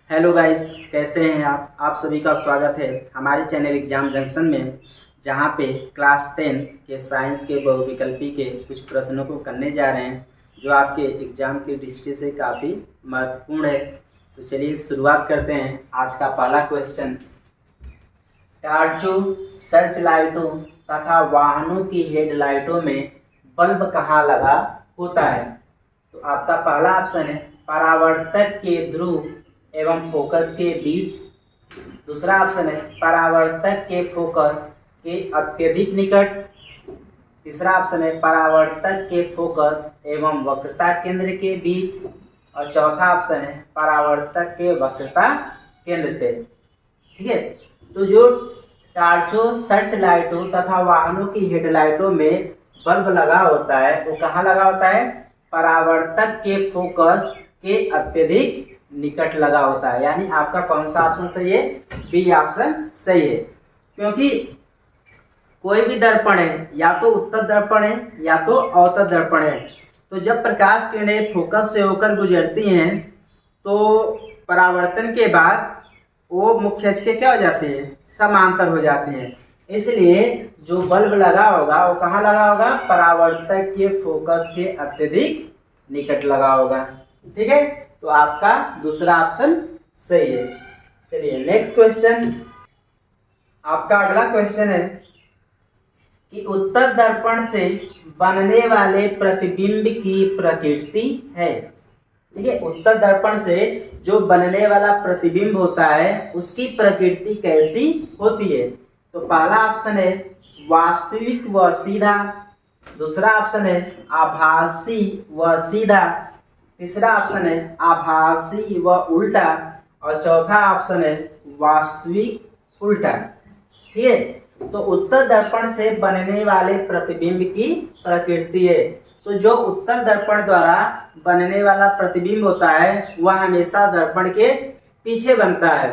Hello guys, कैसे हैं आप सभी का स्वागत है हमारे चैनल एग्जाम जंक्शन में, जहां पे क्लास 10 के साइंस के बहुविकल्पी के कुछ प्रश्नों को करने जा रहे हैं जो आपके एग्जाम की दृष्टि से काफ़ी महत्वपूर्ण है। तो चलिए शुरुआत करते हैं। आज का पहला क्वेश्चन, टार्चों, सर्च लाइटों तथा वाहनों की हेडलाइटों में बल्ब कहाँ लगा होता है? तो आपका पहला ऑप्शन है परावर्तक के ध्रुव एवं फोकस के बीच। दूसरा ऑप्शन है परावर्तक के फोकस के अत्यधिक निकट। तीसरा ऑप्शन है परावर्तक के फोकस एवं वक्रता केंद्र के बीच। और चौथा ऑप्शन है परावर्तक के वक्रता केंद्र पे। ठीक है, तो जो टार्चों, सर्च लाइटों तथा वाहनों की हेडलाइटों में बल्ब लगा होता है वो कहाँ लगा होता है? परावर्तक के फोकस के अत्यधिक निकट लगा होता है। यानी आपका कौन सा ऑप्शन सही है? बी ऑप्शन सही है। क्योंकि कोई भी दर्पण है, या तो उत्तल दर्पण है या तो अवतल दर्पण है, तो जब प्रकाश किरणें फोकस से होकर गुजरती हैं तो परावर्तन के बाद वो मुख्य अक्ष के क्या हो जाते हैं? समांतर हो जाते हैं। इसलिए जो बल्ब लगा होगा वो कहाँ लगा होगा? परावर्तक के फोकस के अत्यधिक निकट लगा होगा। ठीक है, तो आपका दूसरा ऑप्शन सही है। चलिए नेक्स्ट क्वेश्चन। आपका अगला क्वेश्चन है कि उत्तल दर्पण से बनने वाले प्रतिबिंब की प्रकृति है। ठीक है, उत्तल दर्पण से जो बनने वाला प्रतिबिंब होता है उसकी प्रकृति कैसी होती है? तो पहला ऑप्शन है वास्तविक व सीधा। दूसरा ऑप्शन है आभासी व सीधा। तीसरा ऑप्शन है आभासी व उल्टा। और चौथा ऑप्शन है वास्तविक उल्टा। ठीक है, तो उत्तल दर्पण से बनने वाले प्रतिबिंब की प्रकृति है। तो जो उत्तल दर्पण द्वारा बनने वाला प्रतिबिंब होता है वह हमेशा दर्पण के पीछे बनता है।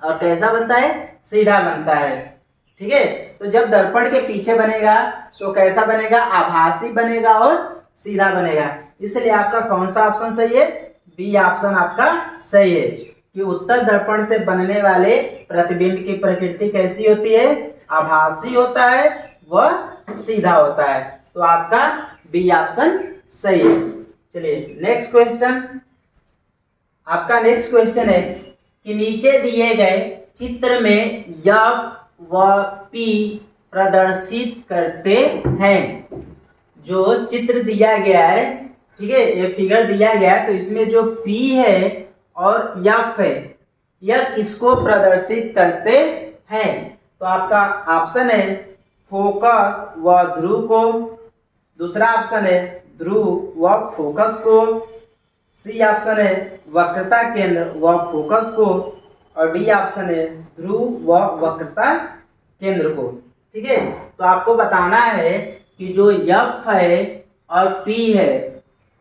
और कैसा बनता है? सीधा बनता है। ठीक है, तो जब दर्पण के पीछे बनेगा तो कैसा बनेगा? आभासी बनेगा और सीधा बनेगा। इसलिए आपका कौन सा ऑप्शन सही है? बी ऑप्शन आपका सही है कि उत्तल दर्पण से बनने वाले प्रतिबिंब की प्रकृति कैसी होती है? आभासी होता है व सीधा होता है। तो आपका बी ऑप्शन सही है। चलिए नेक्स्ट क्वेश्चन। आपका नेक्स्ट क्वेश्चन है कि नीचे दिए गए चित्र में एफ व पी प्रदर्शित करते हैं। जो चित्र दिया गया है, ठीक है, ये फिगर दिया गया है, तो इसमें जो P है और F है यह किसको प्रदर्शित करते हैं? तो आपका ऑप्शन है फोकस व ध्रुव को। दूसरा ऑप्शन है ध्रुव व फोकस को। सी ऑप्शन है वक्रता केंद्र व फोकस को। और डी ऑप्शन है ध्रुव व वक्रता केंद्र को। ठीक है, तो आपको बताना है कि जो F है और P है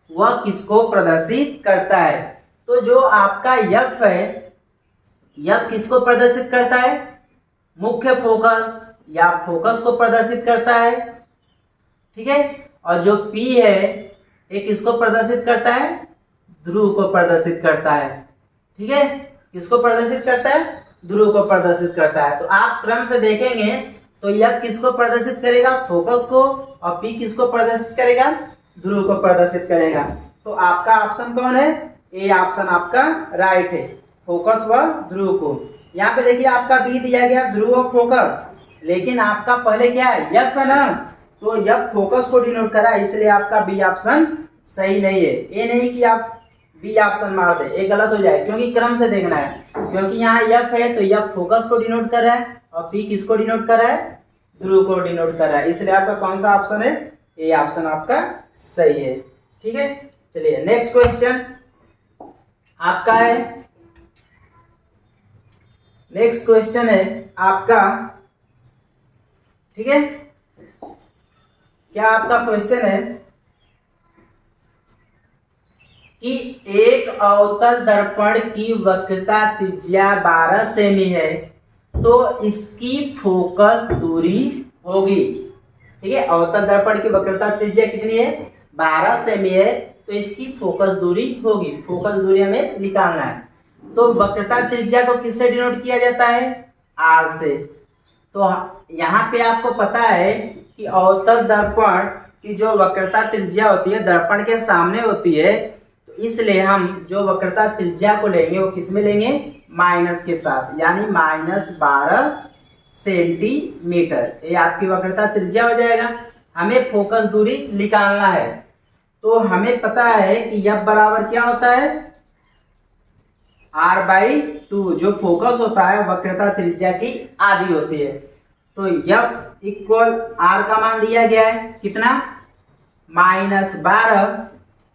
वह किसको प्रदर्शित करता है। तो जो आपका F है, F किसको प्रदर्शित करता है? मुख्य फोकस या फोकस को प्रदर्शित करता है। ठीक है, और जो P है ये किसको प्रदर्शित करता है? ध्रुव को प्रदर्शित करता है। ठीक है, किसको प्रदर्शित करता है? ध्रुव को प्रदर्शित करता है। तो आप क्रम से देखेंगे तो F किसको प्रदर्शित करेगा? फोकस को। और P किसको प्रदर्शित करेगा? ध्रुव को प्रदर्शित करेगा। तो आपका ऑप्शन कौन है? ए ऑप्शन आपका राइट है, फोकस व ध्रुव को। यहाँ पे देखिए आपका बी दिया गया ध्रुव और फोकस, लेकिन आपका पहले क्या है? F है ना, तो F फोकस को डिनोट करा, इसलिए आपका बी ऑप्शन सही नहीं है। ये नहीं कि आप बी ऑप्शन मार दे, ये गलत हो जाए, क्योंकि क्रम से देखना है। क्योंकि यहाँ F है तो F फोकस को डिनोट कर रहा है और P किसको डिनोट कर रहा है? ध्रुव को डिनोट कर रहा है। इसलिए आपका कौन सा ऑप्शन है? ए ऑप्शन आपका सही है। ठीक है, चलिए नेक्स्ट क्वेश्चन आपका है। नेक्स्ट क्वेश्चन है आपका, ठीक है, क्या आपका क्वेश्चन है कि एक अवतल दर्पण की वक्रता त्रिज्या 12 सेमी है तो इसकी फोकस दूरी होगी। ठीक है, अवतल दर्पण की वक्रता त्रिज्या कितनी है? 12 सेमी है, तो इसकी फोकस दूरी होगी। फोकस दूरी हमें निकालना है। तो वक्रता त्रिज्या को किससे डिनोट किया जाता है? आर से। तो यहाँ पे आपको पता है कि अवतल दर्पण की जो वक्रता त्रिज्या होती है दर्पण के सामने होती है, तो इसलिए हम जो वक्रता त्रिज्या को लेंगे वो किस में लेंगे? माइनस के साथ, यानी -12 सेंटीमीटर। ये आपकी वक्रता त्रिज्या हो जाएगा। हमें फोकस दूरी निकालना है, तो हमें पता है कि F बराबर क्या होता है? R/2। जो फोकस होता है वक्रता त्रिज्या की आधी होती है। तो F इक्वल R का मान दिया गया है कितना? -12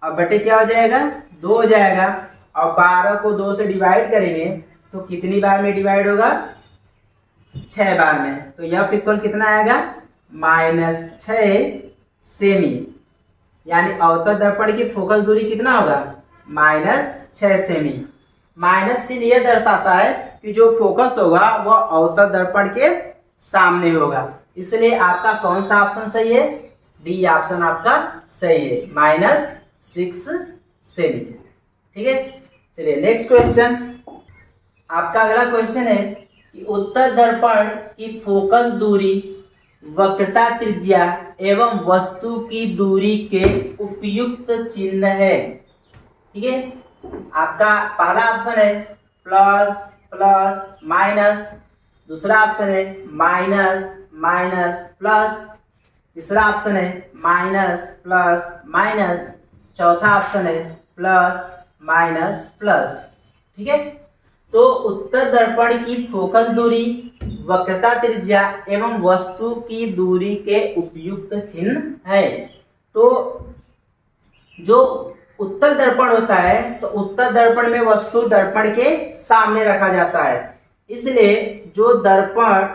और बटे क्या हो जाएगा? 2 हो जाएगा। और 12 को 2 से डिवाइड करेंगे तो कितनी बार में डिवाइड होगा? 6 बार में। तो F इक्वल कितना आएगा? -6 सेमी। यानी अवतल दर्पण की फोकस दूरी कितना होगा? -6 सेमी। माइनस चिन्ह यह दर्शाता है कि जो फोकस होगा वह अवतल दर्पण के सामने होगा। इसलिए आपका कौन सा ऑप्शन सही है? डी ऑप्शन आपका सही है, -6 सेमी। ठीक है, चलिए नेक्स्ट क्वेश्चन। आपका अगला क्वेश्चन है कि उत्तल दर्पण की फोकस दूरी वक्रता त्रिज्या एवं वस्तु की दूरी के उपयुक्त चिन्ह है। ठीक है, आपका पहला ऑप्शन है प्लस प्लस माइनस, दूसरा ऑप्शन है माइनस माइनस प्लस, तीसरा ऑप्शन है माइनस प्लस माइनस, चौथा ऑप्शन है प्लस माइनस प्लस। ठीक है, तो उत्तल दर्पण की फोकस दूरी वक्रता त्रिज्या एवं वस्तु की दूरी के उपयुक्त चिन्ह है। तो जो उत्तल दर्पण होता है तो उत्तल दर्पण में वस्तु दर्पण के सामने रखा जाता है, इसलिए जो दर्पण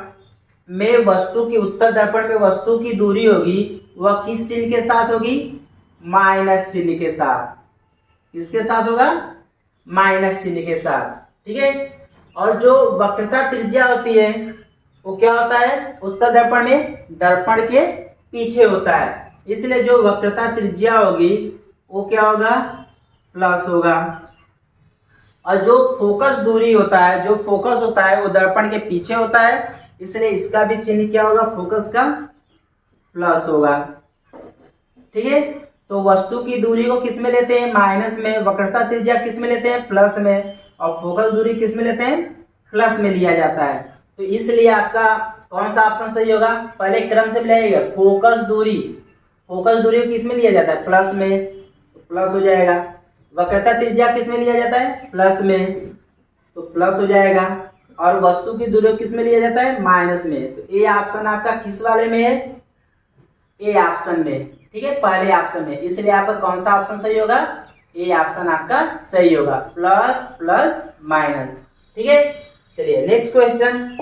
में वस्तु की उत्तल दर्पण में वस्तु की दूरी होगी वह किस चिन्ह के साथ होगी? माइनस चिन्ह के साथ। किसके साथ होगा? माइनस चिन्ह के साथ। ठीक है, और जो वक्रता त्रिज्या होती है वो क्या होता है? उत्तल दर्पण में दर्पण के पीछे होता है, इसलिए जो वक्रता त्रिज्या होगी वो क्या होगा? प्लस होगा। और जो फोकस दूरी होता है, जो फोकस होता है वो दर्पण के पीछे होता है, इसलिए इसका भी चिन्ह क्या होगा? फोकस का प्लस होगा। ठीक है, तो वस्तु की दूरी को किस में लेते हैं? माइनस में। वक्रता त्रिज्या किस में लेते हैं? प्लस में। और फोकस दूरी किस में लेते हैं? प्लस में लिया जाता है। तो इसलिए आपका कौन सा ऑप्शन सही होगा? पहले क्रम से मिलाइएगा। फोकस दूरी, फोकस दूरी को किस में लिया जाता है? प्लस में, तो प्लस हो जाएगा। वक्रता त्रिज्या किस में लिया जाता है? प्लस में, तो प्लस हो जाएगा। और वस्तु की दूरी को किस में लिया जाता है? माइनस में। तो ए ऑप्शन आपका किस वाले में है? ए ऑप्शन में। ठीक है, पहले ऑप्शन में। इसलिए आपका कौन सा ऑप्शन सही होगा? ए ऑप्शन आपका सही होगा, प्लस प्लस माइनस। ठीक है, चलिए नेक्स्ट क्वेश्चन।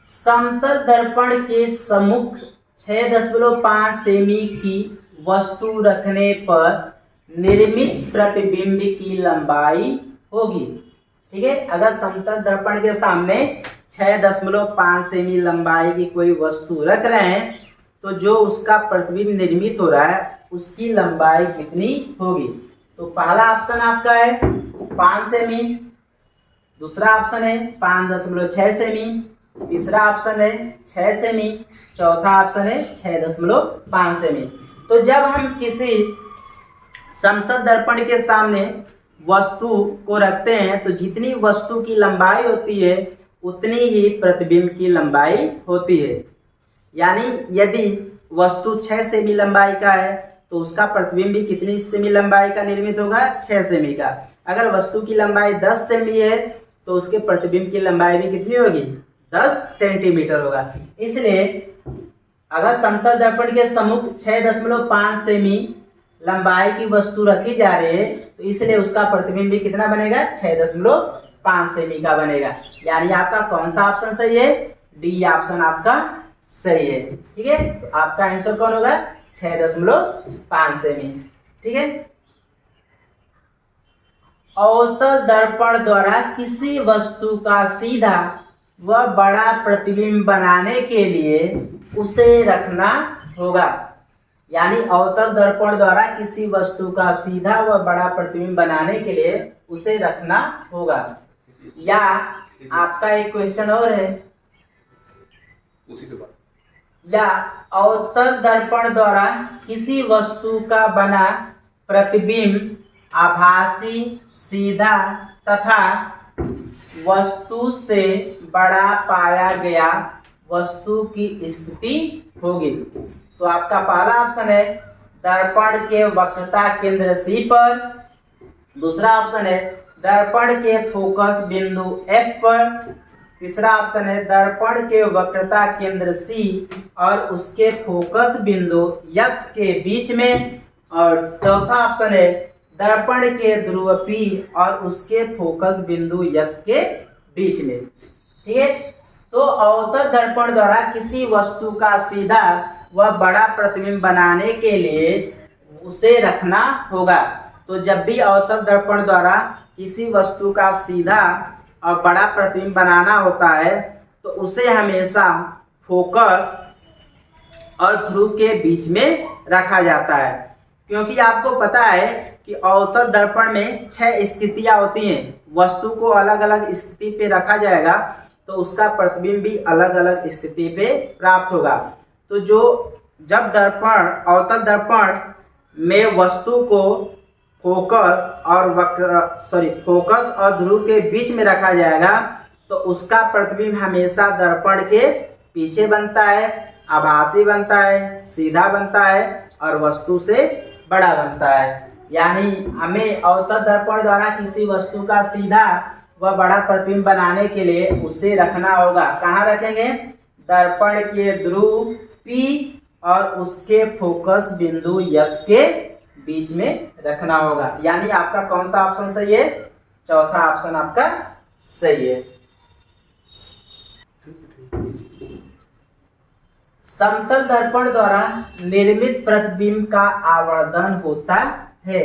समतल दर्पण के सम्मुख 6.5 सेमी की वस्तु रखने पर निर्मित प्रतिबिंब की लंबाई होगी। ठीक है, अगर समतल दर्पण के सामने 6.5 सेमी लंबाई की कोई वस्तु रख रहे हैं तो जो उसका प्रतिबिंब निर्मित हो रहा है उसकी लंबाई कितनी होगी? तो पहला ऑप्शन आपका है 5 सेमी, दूसरा ऑप्शन है 5.6 सेमी, तीसरा ऑप्शन है 6 सेमी, चौथा ऑप्शन है 6.5 सेमी। तो जब हम किसी समतल दर्पण के सामने वस्तु को रखते हैं तो जितनी वस्तु की लंबाई होती है उतनी ही प्रतिबिंब की लंबाई होती है। यानी यदि वस्तु 6 सेमी लंबाई का है तो उसका प्रतिबिंब भी कितनी सेमी लंबाई का निर्मित होगा? 6 सेमी का। अगर वस्तु की लंबाई 10 सेमी है तो उसके प्रतिबिंब की लंबाई भी कितनी होगी? 10 सेंटीमीटर होगा। इसलिए अगर समतल दर्पण के सम्मुख 6.5 सेमी लंबाई की वस्तु रखी जा रही है तो इसलिए उसका प्रतिबिंब भी कितना बनेगा? 6.5 सेमी का बनेगा। यानी आपका कौन सा ऑप्शन सही है? डी ऑप्शन आपका सही है। ठीक है, तो आपका आंसर कौन होगा? 6.5 सेमी। ठीक है, अवतल दर्पण द्वारा किसी वस्तु का सीधा व बड़ा प्रतिबिंब बनाने के लिए उसे रखना होगा। यानी अवतल दर्पण द्वारा किसी वस्तु का सीधा व बड़ा प्रतिबिंब बनाने के लिए उसे रखना होगा। या आपका एक क्वेश्चन और है, उसी के बाद या अवतल दर्पण द्वारा किसी वस्तु का बना प्रतिबिंब आभासी, सीधा तथा वस्तु से बड़ा पाया गया वस्तु की स्थिति होगी। तो आपका पहला ऑप्शन है दर्पण के वक्रता केंद्र C पर, दूसरा ऑप्शन है दर्पण के फोकस बिंदु F पर, तीसरा ऑप्शन है दर्पण के वक्रता केंद्र C और उसके फोकस बिंदु F के बीच में, और चौथा ऑप्शन है दर्पण के ध्रुव P और उसके फोकस बिंदु F के बीच में। ठीक है, तो अवतल दर्पण द्वारा किसी वस्तु का सीधा व बड़ा प्रतिबिंब बनाने के लिए उसे रखना होगा। तो जब भी अवतल दर्पण द्वारा किसी वस्तु का सीधा और बड़ा प्रतिबिंब बनाना होता है तो उसे हमेशा फोकस और ध्रुव के बीच में रखा जाता है, क्योंकि आपको पता है कि अवतल दर्पण में 6 स्थितियां होती हैं। वस्तु को अलग अलग स्थिति पे रखा जाएगा तो उसका प्रतिबिंब भी अलग अलग स्थिति पे प्राप्त होगा। तो जब दर्पण अवतल दर्पण में वस्तु को फोकस और ध्रुव के बीच में रखा जाएगा तो उसका प्रतिबिंब हमेशा दर्पण के पीछे बनता है, आभासी बनता है, सीधा बनता है और वस्तु से बड़ा बनता है। यानी हमें अवतल दर्पण द्वारा किसी वस्तु का सीधा व बड़ा प्रतिबिंब बनाने के लिए उसे रखना होगा। कहाँ रखेंगे? दर्पण के ध्रुव P और उसके फोकस बिंदु F के बीच में रखना होगा। यानी आपका कौन सा ऑप्शन सही है? चौथा ऑप्शन आपका सही है। समतल दर्पण द्वारा निर्मित प्रतिबिंब का आवर्धन होता है।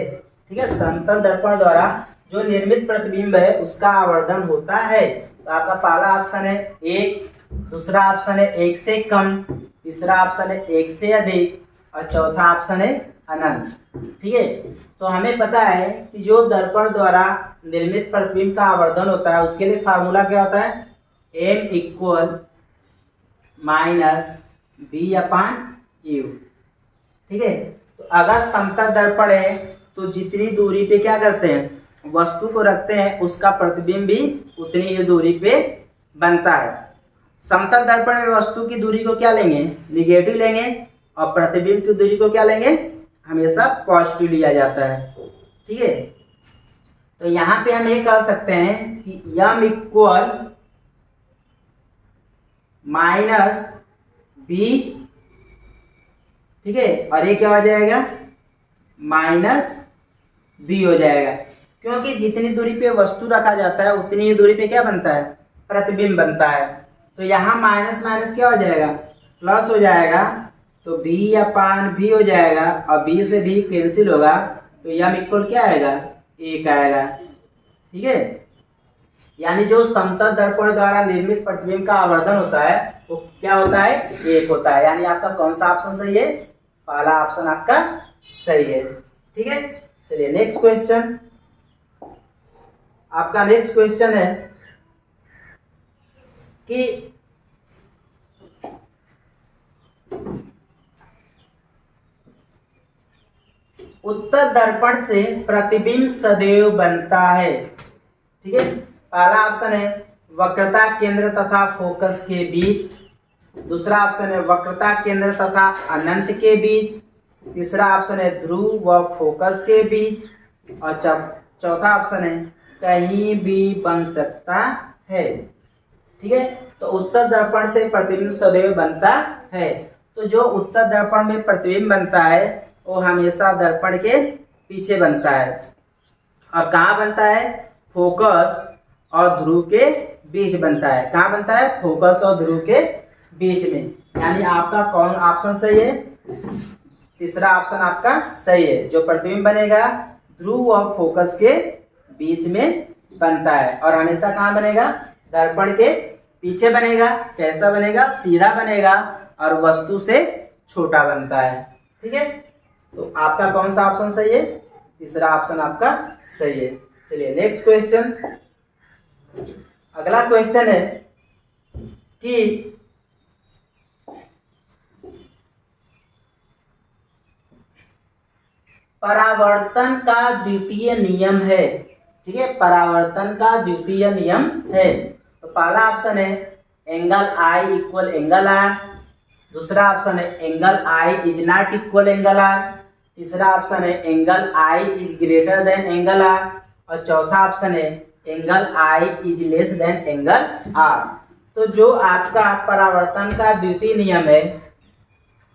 ठीक है, समतल दर्पण द्वारा जो निर्मित प्रतिबिंब है उसका आवर्धन होता है। तो आपका पहला ऑप्शन है 1, दूसरा ऑप्शन है 1 से कम, तीसरा ऑप्शन है 1 से अधिक और चौथा ऑप्शन है अनंत। ठीक है, तो हमें पता है कि जो दर्पण द्वारा निर्मित प्रतिबिंब का आवर्धन होता है उसके लिए फार्मूला क्या होता है? m equal minus b/u। ठीक है, तो अगर समतल दर्पण है तो जितनी दूरी पे क्या करते हैं? वस्तु को रखते हैं, उसका प्रतिबिंब भी उतनी ही दूरी पे बनता है। समतल दर्पण में वस्तु की दूरी को क्या लेंगे? निगेटिव लेंगे और प्रतिबिंब की दूरी को क्या लेंगे? हमेशा पॉजिटिव लिया जाता है। ठीक है, तो यहाँ पे हम ये कह सकते हैं कि m इक्वल माइनस b। ठीक है, और ये क्या हो जाएगा? माइनस b हो जाएगा, क्योंकि जितनी दूरी पे वस्तु रखा जाता है उतनी ही दूरी पे क्या बनता है? प्रतिबिंब बनता है। तो यहाँ माइनस माइनस क्या हो जाएगा? प्लस हो जाएगा, तो b/v हो जाएगा और b से b कैंसिल होगा तो m इक्वल क्या आएगा? 1 आएगा। ठीक है, यानी जो समतल दर्पण द्वारा निर्मित प्रतिबिंब का आवर्धन होता है वो क्या होता है? 1 होता है। यानी आपका कौन सा ऑप्शन सही है? पहला ऑप्शन आपका सही है। ठीक है, चलिए नेक्स्ट क्वेश्चन। आपका नेक्स्ट क्वेश्चन है कि उत्तल दर्पण से प्रतिबिंब सदैव बनता है। ठीक है, पहला ऑप्शन है वक्रता केंद्र तथा फोकस के बीच, दूसरा ऑप्शन है वक्रता केंद्र तथा अनंत के बीच, तीसरा ऑप्शन है ध्रुव व फोकस के बीच और चौथा ऑप्शन है कहीं भी बन सकता है। ठीक है, तो उत्तल दर्पण से प्रतिबिंब सदैव बनता है। तो जो उत्तल दर्पण में प्रतिबिंब बनता है वो हमेशा दर्पण के पीछे बनता है। और कहाँ बनता है? फोकस और ध्रुव के बीच बनता है। कहाँ बनता है? फोकस और ध्रुव के बीच में। यानी आपका कौन ऑप्शन सही है? तीसरा ऑप्शन आपका सही है। जो प्रतिबिंब बनेगा ध्रुव और फोकस के बीच में बनता है और हमेशा कहाँ बनेगा? दर्पण के पीछे बनेगा। कैसा बनेगा? सीधा बनेगा और वस्तु से छोटा बनता है। ठीक है, तो आपका कौन सा ऑप्शन सही है? तीसरा ऑप्शन आपका सही है। चलिए नेक्स्ट क्वेश्चन। अगला क्वेश्चन है कि परावर्तन का द्वितीय नियम है। ठीक है, परावर्तन का द्वितीय नियम है। तो पहला ऑप्शन है angle I equal angle R, दूसरा ऑप्शन है angle I is not equal angle R, तीसरा ऑप्शन है angle I is greater than angle R, और चौथा ऑप्शन है angle I is less than angle R. तो जो आपका परावर्तन का द्वितीय नियम है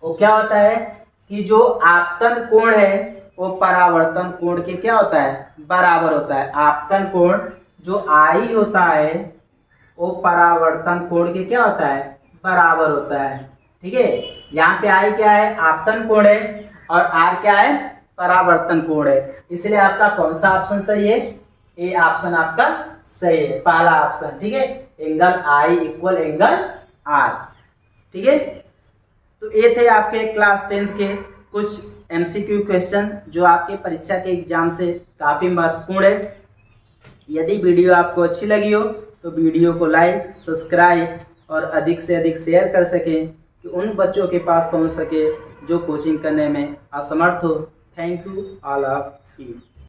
वो क्या होता है कि जो आपतन कोण है वो परावर्तन कोण के क्या होता है, बराबर होता है। आपतन कोण जो आई होता है वो परावर्तन कोण के क्या होता है, बराबर होता है। ठीक है, यहाँ पे आई क्या है, आपतन कोण है, और आर क्या है, परावर्तन कोण है। इसलिए आपका कौन सा ऑप्शन सही है, ए ऑप्शन आपका सही है, पहला ऑप्शन। ठीक है, angle I equal angle R. ठीक है, तो ये थे आपके क्लास 10th के कुछ एमसीक्यू क्वेश्चन जो आपके परीक्षा के एग्जाम से काफ़ी महत्वपूर्ण है। यदि वीडियो आपको अच्छी लगी हो तो वीडियो को लाइक, सब्सक्राइब और अधिक से अधिक शेयर कर सकें कि उन बच्चों के पास पहुंच सके जो कोचिंग करने में असमर्थ हो। Thank you all of you.